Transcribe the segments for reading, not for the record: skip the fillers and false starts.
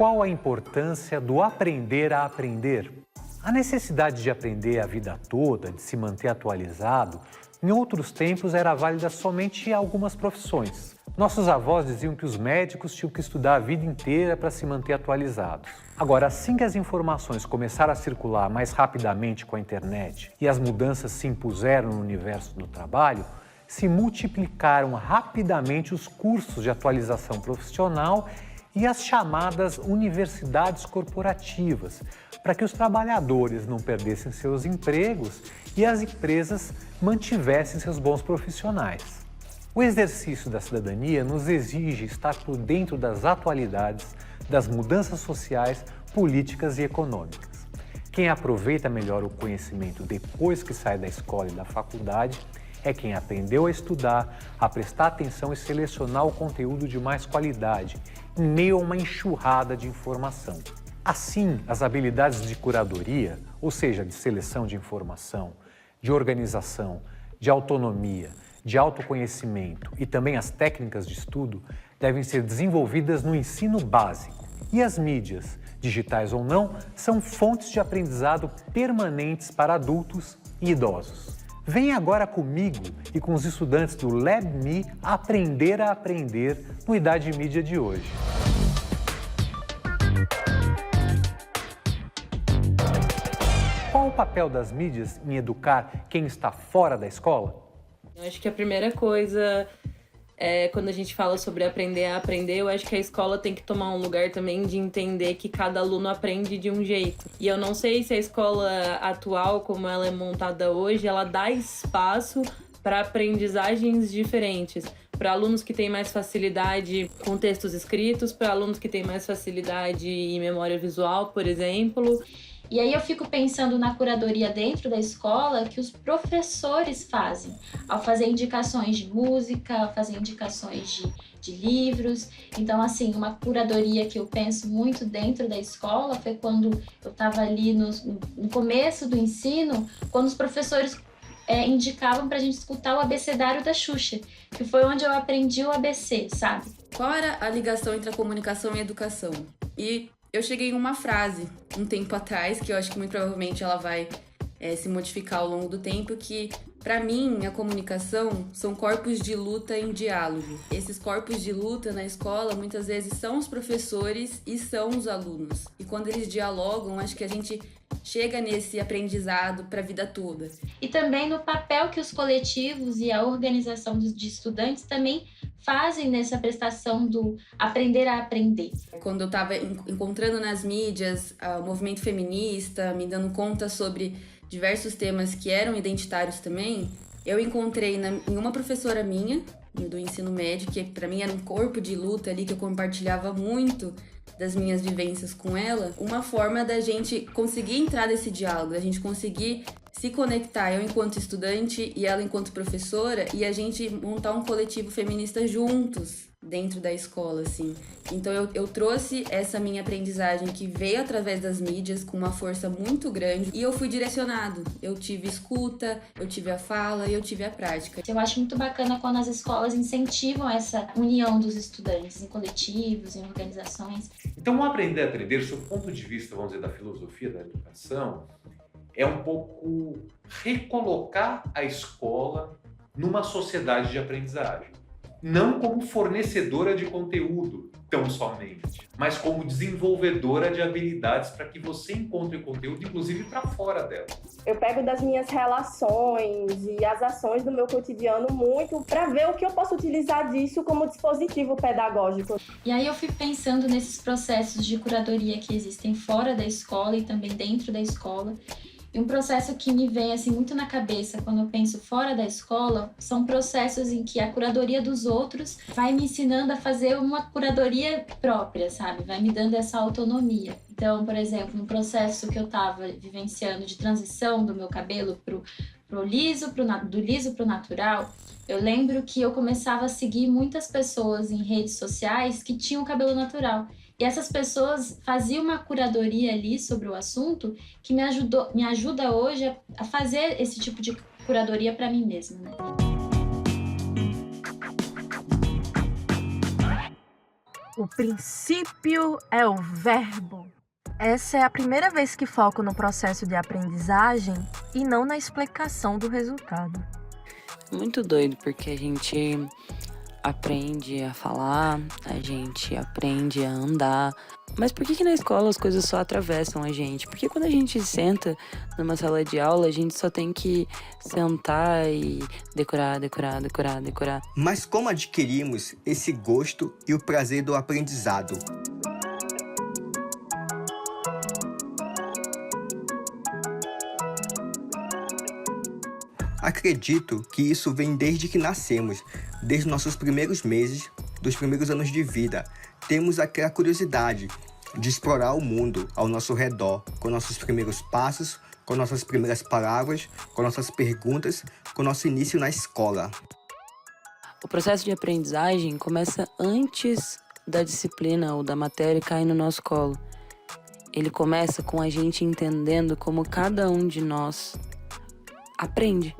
Qual a importância do aprender a aprender? A necessidade de aprender a vida toda, de se manter atualizado, em outros tempos era válida somente em algumas profissões. Nossos avós diziam que os médicos tinham que estudar a vida inteira para se manter atualizados. Agora, assim que as informações começaram a circular mais rapidamente com a internet e as mudanças se impuseram no universo do trabalho, se multiplicaram rapidamente os cursos de atualização profissional e as chamadas universidades corporativas, para que os trabalhadores não perdessem seus empregos e as empresas mantivessem seus bons profissionais. O exercício da cidadania nos exige estar por dentro das atualidades, das mudanças sociais, políticas e econômicas. Quem aproveita melhor o conhecimento depois que sai da escola e da faculdade é quem aprendeu a estudar, a prestar atenção e selecionar o conteúdo de mais qualidade, em meio a uma enxurrada de informação. Assim, as habilidades de curadoria, ou seja, de seleção de informação, de organização, de autonomia, de autoconhecimento e também as técnicas de estudo devem ser desenvolvidas no ensino básico. E as mídias, digitais ou não, são fontes de aprendizado permanentes para adultos e idosos. Venha agora comigo e com os estudantes do LabMe aprender a aprender no Idade Mídia de hoje. Qual o papel das mídias em educar quem está fora da escola? Eu acho que a primeira coisa quando a gente fala sobre aprender a aprender, eu acho que a escola tem que tomar um lugar também de entender que cada aluno aprende de um jeito. E eu não sei se a escola atual, como ela é montada hoje, ela dá espaço para aprendizagens diferentes. Para alunos que têm mais facilidade com textos escritos, para alunos que têm mais facilidade em memória visual, por exemplo. E aí eu fico pensando na curadoria dentro da escola que os professores fazem, ao fazer indicações de música, ao fazer indicações de livros. Então, assim, uma curadoria que eu penso muito dentro da escola foi quando eu estava ali no começo do ensino, quando os professores indicavam pra gente escutar o abecedário da Xuxa, que foi onde eu aprendi o ABC, sabe? Qual era a ligação entre a comunicação e a educação? E eu cheguei em uma frase um tempo atrás, que eu acho que muito provavelmente ela vai se modificar ao longo do tempo, que para mim a comunicação são corpos de luta em diálogo. Esses corpos de luta na escola muitas vezes são os professores e são os alunos. E quando eles dialogam, acho que a gente chega nesse aprendizado para a vida toda. E também no papel que os coletivos e a organização de estudantes também fazem nessa prestação do aprender a aprender. Quando eu estava encontrando nas mídias o movimento feminista, me dando conta sobre diversos temas que eram identitários também, eu encontrei em uma professora minha, do ensino médio, que para mim era um corpo de luta ali, que eu compartilhava muito das minhas vivências com ela, uma forma da gente conseguir entrar nesse diálogo, da gente conseguir se conectar, eu enquanto estudante e ela enquanto professora, e a gente montar um coletivo feminista juntos dentro da escola, assim. Então eu trouxe essa minha aprendizagem que veio através das mídias com uma força muito grande e eu fui direcionado. Eu tive escuta, eu tive a fala e eu tive a prática. Eu acho muito bacana quando as escolas incentivam essa união dos estudantes em coletivos, em organizações. Então, o aprender a aprender, sob o ponto de vista, vamos dizer, da filosofia da educação, é um pouco recolocar a escola numa sociedade de aprendizagem. Não como fornecedora de conteúdo, tão somente, mas como desenvolvedora de habilidades para que você encontre conteúdo, inclusive para fora dela. Eu pego das minhas relações e as ações do meu cotidiano muito para ver o que eu posso utilizar disso como dispositivo pedagógico. E aí eu fico pensando nesses processos de curadoria que existem fora da escola e também dentro da escola. E um processo que me vem assim muito na cabeça quando eu penso fora da escola são processos em que a curadoria dos outros vai me ensinando a fazer uma curadoria própria, sabe? Vai me dando essa autonomia. Então, por exemplo, no processo que eu estava vivenciando de transição do meu cabelo do liso para o natural, eu lembro que eu começava a seguir muitas pessoas em redes sociais que tinham cabelo natural. E essas pessoas faziam uma curadoria ali sobre o assunto que me ajuda hoje a fazer esse tipo de curadoria para mim mesma, né? O princípio é o verbo. Essa é a primeira vez que foco no processo de aprendizagem e não na explicação do resultado. Muito doido, porque a gente aprende a falar, a gente aprende a andar. Mas por que na escola as coisas só atravessam a gente? Porque quando a gente senta numa sala de aula, a gente só tem que sentar e decorar. Mas como adquirimos esse gosto e o prazer do aprendizado? Acredito que isso vem desde que nascemos, desde nossos primeiros meses, dos primeiros anos de vida. Temos aquela curiosidade de explorar o mundo ao nosso redor, com nossos primeiros passos, com nossas primeiras palavras, com nossas perguntas, com nosso início na escola. O processo de aprendizagem começa antes da disciplina ou da matéria cair no nosso colo. Ele começa com a gente entendendo como cada um de nós aprende.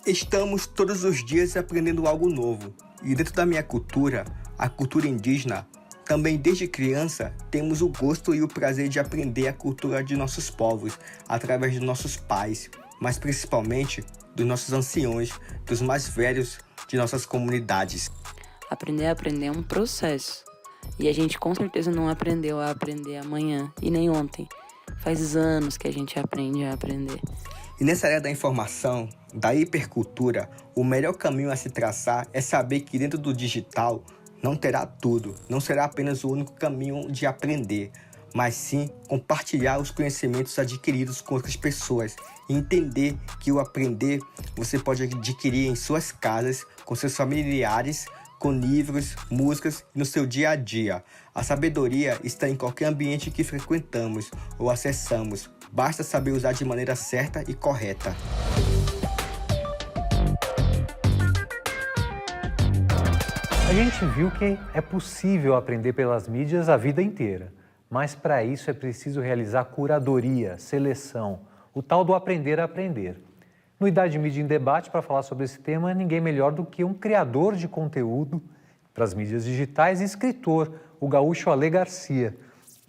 Estamos todos os dias aprendendo algo novo. E dentro da minha cultura, a cultura indígena, também desde criança, temos o gosto e o prazer de aprender a cultura de nossos povos, através dos nossos pais, mas principalmente dos nossos anciões, dos mais velhos de nossas comunidades. Aprender a aprender é um processo. E a gente com certeza não aprendeu a aprender amanhã e nem ontem. Faz anos que a gente aprende a aprender. E nessa área da informação, da hipercultura, o melhor caminho a se traçar é saber que dentro do digital não terá tudo, não será apenas o único caminho de aprender, mas sim compartilhar os conhecimentos adquiridos com outras pessoas e entender que o aprender você pode adquirir em suas casas, com seus familiares, com livros, músicas e no seu dia a dia. A sabedoria está em qualquer ambiente que frequentamos ou acessamos. Basta saber usar de maneira certa e correta. A gente viu que é possível aprender pelas mídias a vida inteira, mas para isso é preciso realizar curadoria, seleção, o tal do aprender a aprender. No Idade Mídia em Debate, para falar sobre esse tema, ninguém melhor do que um criador de conteúdo para as mídias digitais e escritor, o gaúcho Ale Garcia.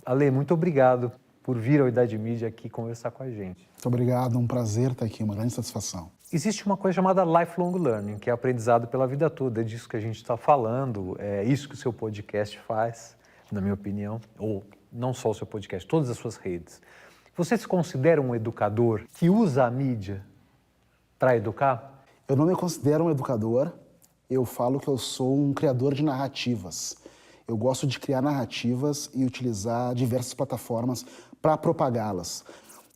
Ale, muito obrigado por vir ao Idade Mídia aqui conversar com a gente. Muito obrigado, um prazer estar aqui, uma grande satisfação. Existe uma coisa chamada lifelong learning, que é aprendizado pela vida toda, é disso que a gente está falando, é isso que o seu podcast faz, na minha opinião, ou não só o seu podcast, todas as suas redes. Você se considera um educador que usa a mídia para educar? Eu não me considero um educador, eu falo que eu sou um criador de narrativas. Eu gosto de criar narrativas e utilizar diversas plataformas para propagá-las.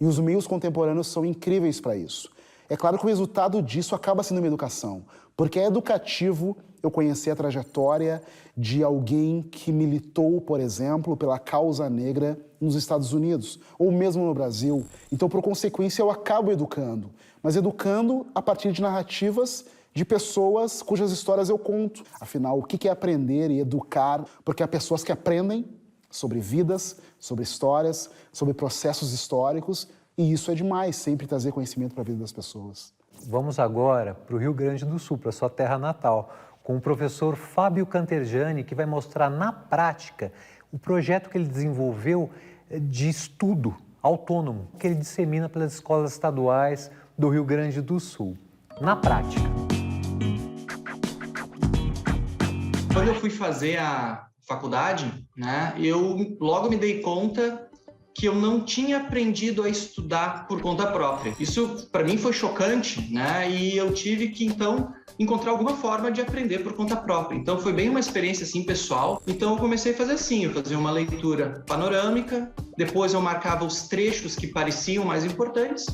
E os meios contemporâneos são incríveis para isso. É claro que o resultado disso acaba sendo uma educação, porque é educativo eu conhecer a trajetória de alguém que militou, por exemplo, pela causa negra nos Estados Unidos, ou mesmo no Brasil. Então, por consequência, eu acabo educando, mas educando a partir de narrativas de pessoas cujas histórias eu conto. Afinal, o que é aprender e educar? Porque há pessoas que aprendem sobre vidas, sobre histórias, sobre processos históricos, e isso é demais, sempre trazer conhecimento para a vida das pessoas. Vamos agora para o Rio Grande do Sul, para sua terra natal, com o professor Fábio Cantergiani, que vai mostrar na prática o projeto que ele desenvolveu de estudo autônomo, que ele dissemina pelas escolas estaduais do Rio Grande do Sul. Na prática. Quando eu fui fazer a faculdade, eu logo me dei conta que eu não tinha aprendido a estudar por conta própria. Isso, para mim, foi chocante, e eu tive que, então, encontrar alguma forma de aprender por conta própria. Então, foi bem uma experiência, assim, pessoal. Então, eu comecei a fazer assim, eu fazia uma leitura panorâmica, depois eu marcava os trechos que pareciam mais importantes,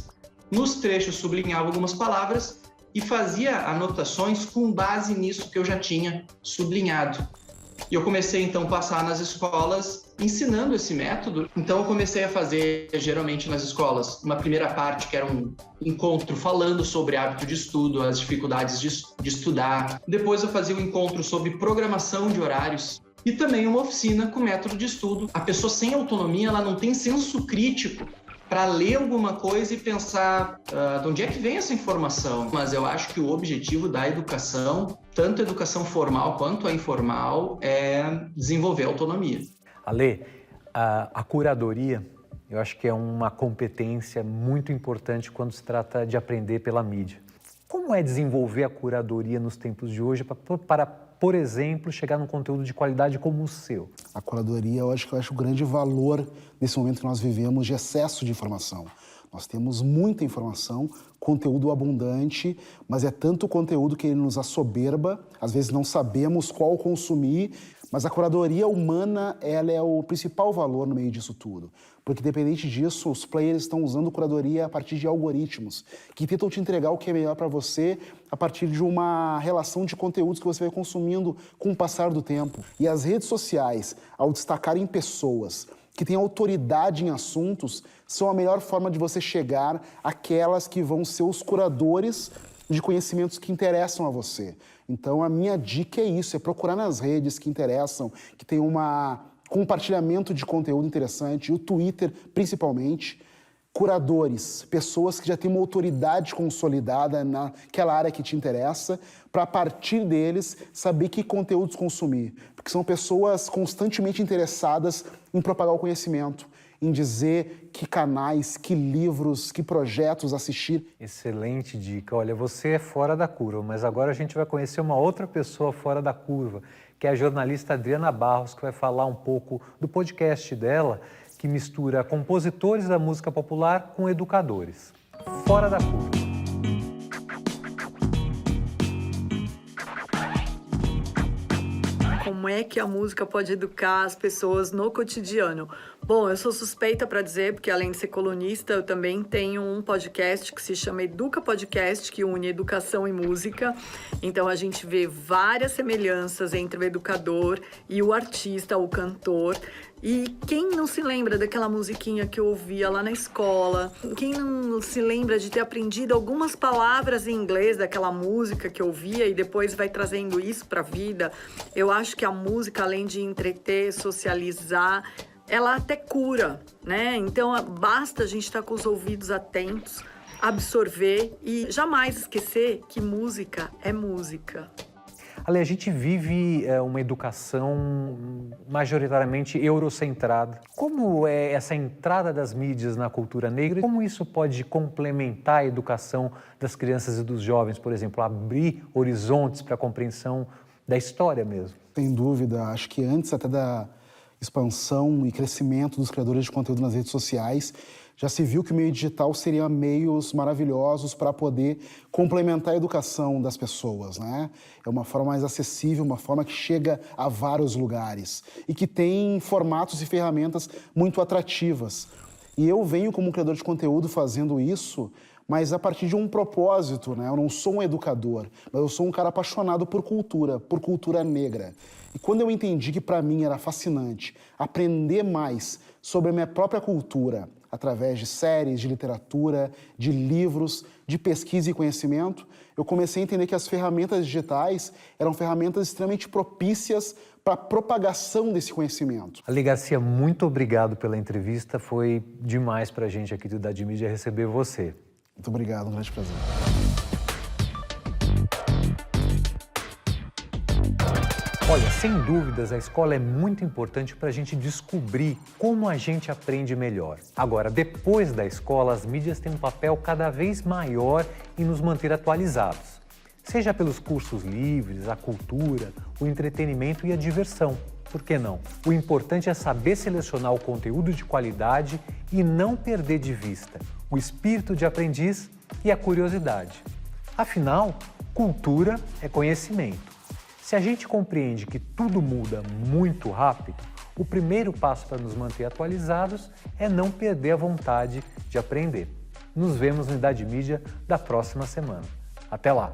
nos trechos sublinhava algumas palavras e fazia anotações com base nisso que eu já tinha sublinhado. E eu comecei, então, a passar nas escolas ensinando esse método. Então, eu comecei a fazer, geralmente, nas escolas, uma primeira parte, que era um encontro falando sobre hábito de estudo, as dificuldades de estudar. Depois, eu fazia um encontro sobre programação de horários e também uma oficina com método de estudo. A pessoa sem autonomia, ela não tem senso crítico para ler alguma coisa e pensar de onde é que vem essa informação. Mas eu acho que o objetivo da educação, tanto a educação formal quanto a informal, é desenvolver autonomia. Ale, a curadoria, eu acho que é uma competência muito importante quando se trata de aprender pela mídia. Como é desenvolver a curadoria nos tempos de hoje para, por exemplo, chegar num conteúdo de qualidade como o seu? A curadoria, eu acho o grande valor desse momento que nós vivemos de excesso de informação. Nós temos muita informação, conteúdo abundante, mas é tanto conteúdo que ele nos assoberba, às vezes não sabemos qual consumir, mas a curadoria humana, ela é o principal valor no meio disso tudo. Porque, independente disso, os players estão usando curadoria a partir de algoritmos que tentam te entregar o que é melhor para você a partir de uma relação de conteúdos que você vai consumindo com o passar do tempo. E as redes sociais, ao destacarem pessoas que têm autoridade em assuntos, são a melhor forma de você chegar àquelas que vão ser os curadores de conhecimentos que interessam a você. Então, a minha dica é isso, é procurar nas redes que interessam, que tem compartilhamento de conteúdo interessante, o Twitter principalmente, curadores, pessoas que já têm uma autoridade consolidada naquela área que te interessa, para a partir deles saber que conteúdos consumir, porque são pessoas constantemente interessadas em propagar o conhecimento, em dizer que canais, que livros, que projetos assistir. Excelente dica. Olha, você é fora da curva, mas agora a gente vai conhecer uma outra pessoa fora da curva, que é a jornalista Adriana Barros, que vai falar um pouco do podcast dela, que mistura compositores da música popular com educadores. Fora da curva. Como é que a música pode educar as pessoas no cotidiano? Bom, eu sou suspeita para dizer, porque além de ser colunista, eu também tenho um podcast que se chama Educa Podcast, que une educação e música. Então a gente vê várias semelhanças entre o educador e o artista, o cantor. E quem não se lembra daquela musiquinha que eu ouvia lá na escola? Quem não se lembra de ter aprendido algumas palavras em inglês daquela música que eu ouvia e depois vai trazendo isso para a vida? Eu acho que a música, além de entreter, socializar, ela até cura, né? Então, basta a gente estar com os ouvidos atentos, absorver e jamais esquecer que música é música. Ale, a gente vive uma educação majoritariamente eurocentrada. Como é essa entrada das mídias na cultura negra? Como isso pode complementar a educação das crianças e dos jovens, por exemplo, abrir horizontes para a compreensão da história mesmo? Sem dúvida, acho que antes até da expansão e crescimento dos criadores de conteúdo nas redes sociais, já se viu que o meio digital seria meios maravilhosos para poder complementar a educação das pessoas, né? É uma forma mais acessível, uma forma que chega a vários lugares e que tem formatos e ferramentas muito atrativas. E eu venho como criador de conteúdo fazendo isso, mas a partir de um propósito, né? Eu não sou um educador, mas eu sou um cara apaixonado por cultura negra. E quando eu entendi que para mim era fascinante aprender mais sobre a minha própria cultura, através de séries, de literatura, de livros, de pesquisa e conhecimento, eu comecei a entender que as ferramentas digitais eram ferramentas extremamente propícias para a propagação desse conhecimento. Ale Garcia, muito obrigado pela entrevista. Foi demais para a gente aqui do Idade Mídia receber você. Muito obrigado, um grande prazer. Olha, sem dúvidas, a escola é muito importante para a gente descobrir como a gente aprende melhor. Agora, depois da escola, as mídias têm um papel cada vez maior em nos manter atualizados. Seja pelos cursos livres, a cultura, o entretenimento e a diversão. Por que não? O importante é saber selecionar o conteúdo de qualidade e não perder de vista o espírito de aprendiz e a curiosidade. Afinal, cultura é conhecimento. Se a gente compreende que tudo muda muito rápido, o primeiro passo para nos manter atualizados é não perder a vontade de aprender. Nos vemos no Idade Mídia da próxima semana. Até lá!